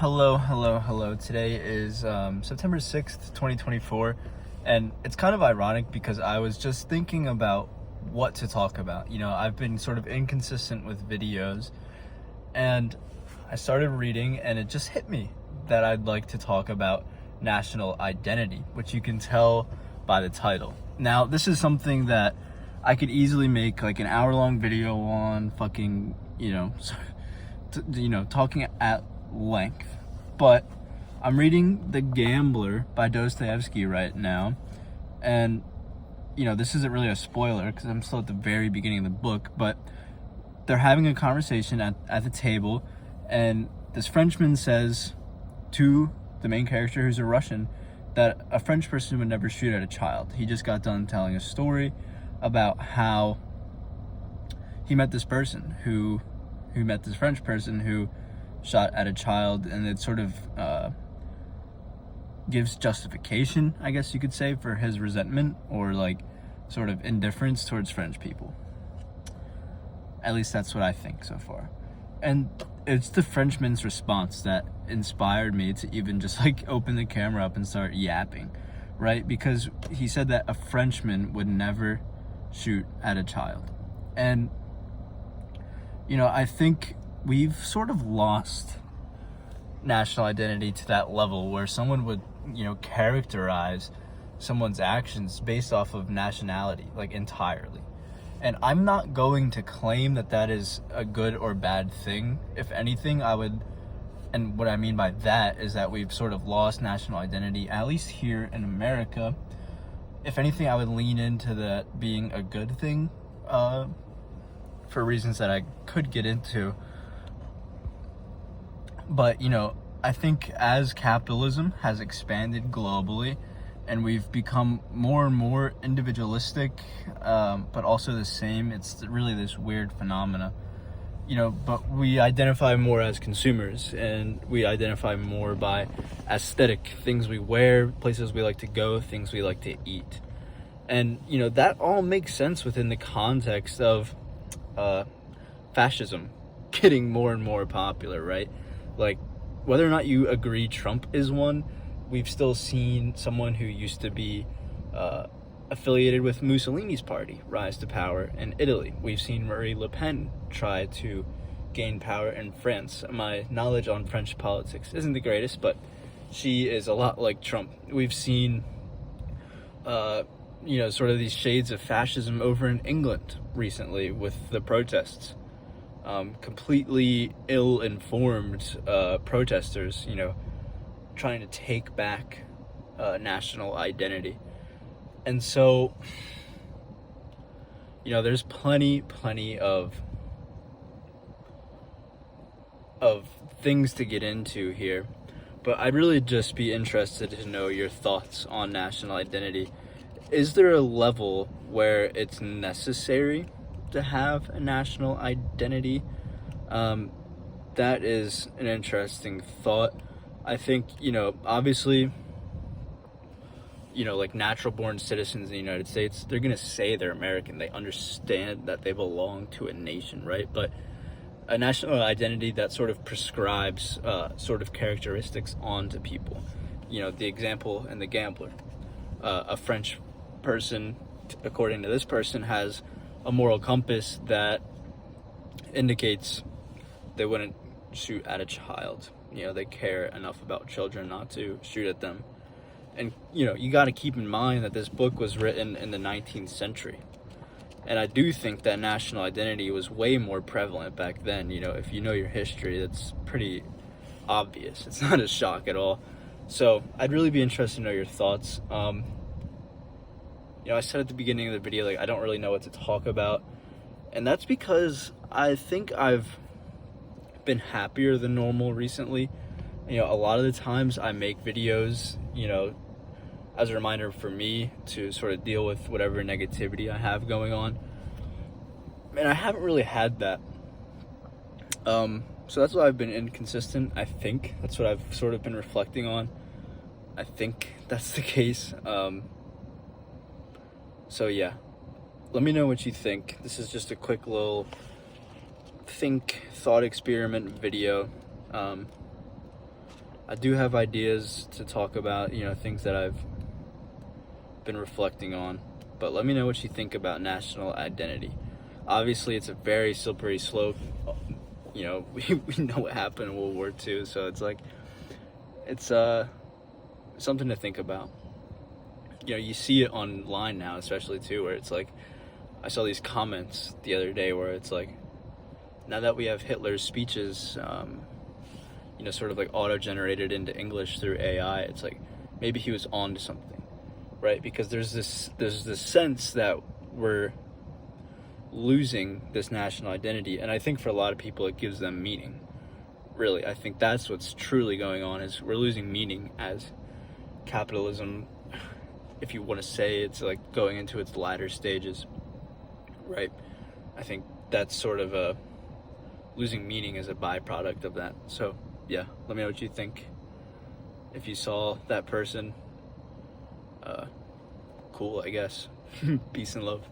Hello. Today is September 6th, 2024, and it's kind of ironic because I was just thinking about what to talk about. I've been sort of inconsistent with videos, and I started reading, and it just hit me that I'd like to talk about national identity, which you can tell by the title. Now, this is something that I could easily make like an hour-long video on fucking, talking at length, but I'm reading The Gambler by Dostoevsky right now, and this isn't really a spoiler because I'm still at the very beginning of the book, but they're having a conversation at the table, and this Frenchman says to the main character, who's a Russian, that a French person would never shoot at a child. He just got done telling a story about how he met this person who met this French person who shot at a child, and it sort of gives justification, I guess you could say, for his resentment or like sort of indifference towards French people. At least that's what I think so far. And it's the Frenchman's response that inspired me to even just like open the camera up and start yapping, right? Because he said that a Frenchman would never shoot at a child. And I think we've sort of lost national identity to that level where someone would, characterize someone's actions based off of nationality, like entirely. And I'm not going to claim that that is a good or bad thing. If anything, and what I mean by that is that we've sort of lost national identity, at least here in America. If anything, I would lean into that being a good thing, for reasons that I could get into. But, I think as capitalism has expanded globally and we've become more and more individualistic, but also the same, it's really this weird phenomena, but we identify more as consumers, and we identify more by aesthetic, things we wear, places we like to go, things we like to eat. And, that all makes sense within the context of fascism getting more and more popular, right? Like, whether or not you agree Trump is one, we've still seen someone who used to be affiliated with Mussolini's party rise to power in Italy. We've seen Marie Le Pen try to gain power in France. My knowledge on French politics isn't the greatest, but she is a lot like Trump. We've seen sort of these shades of fascism over in England recently with the protests. Completely ill-informed protesters, trying to take back national identity. And so, there's plenty of things to get into here, but I'd really just be interested to know your thoughts on national identity. Is there a level where it's necessary to have a national identity? That is an interesting thought. I think, obviously, like natural born citizens in the United States, they're going to say they're American. They understand that they belong to a nation, right? But a national identity that sort of prescribes sort of characteristics onto people. The example in The Gambler. A French person, according to this person, has a moral compass that indicates they wouldn't shoot at a child. They care enough about children not to shoot at them. And, you got to keep in mind that this book was written in the 19th century. And I do think that national identity was way more prevalent back then. If you know your history, that's pretty obvious. It's not a shock at all. So I'd really be interested to know your thoughts. I said at the beginning of the video, like, I don't really know what to talk about. And that's because I think I've been happier than normal recently. A lot of the times I make videos, as a reminder for me to sort of deal with whatever negativity I have going on. And I haven't really had that. So that's why I've been inconsistent, I think. That's what I've sort of been reflecting on. I think that's the case. So yeah, let me know what you think. This is just a quick little thought experiment video. I do have ideas to talk about, things that I've been reflecting on. But let me know what you think about national identity. Obviously, it's a very slippery slope. We know what happened in World War II, so it's like, it's something to think about. You see it online now, especially too, where it's like, I saw these comments the other day where it's like, now that we have Hitler's speeches, sort of like auto-generated into English through AI, it's like maybe he was on to something, right? Because there's this sense that we're losing this national identity, and I think for a lot of people it gives them meaning. Really, I think that's what's truly going on, is we're losing meaning as capitalism, if you want to say it's like going into its latter stages, right? I think that's sort of a losing meaning as a byproduct of that. So yeah, let me know what you think. If you saw that person, cool, I guess. Peace and love.